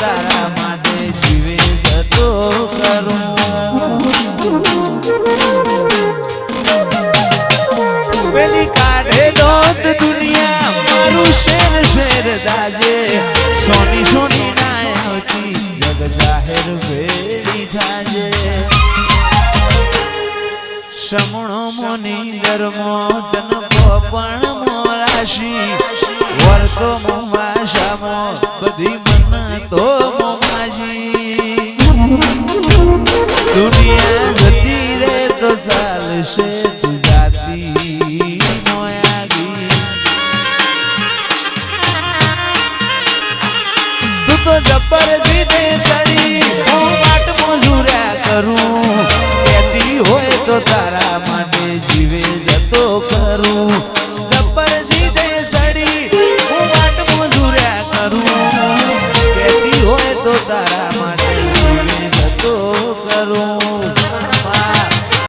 તારા માટે જીવે જતો કરું પેલી કાઢે દોત દુનિયા મારું શેર શેર દાજે સોની સોની ના આવતી જગ જાહેર વેડી થાજે સમણો મોની ધર્મો તન પણ મોરાશી વર્તો મોમાશામો બધી મન તો મોમાજી દુનિયા જતી રે તો ચાલશે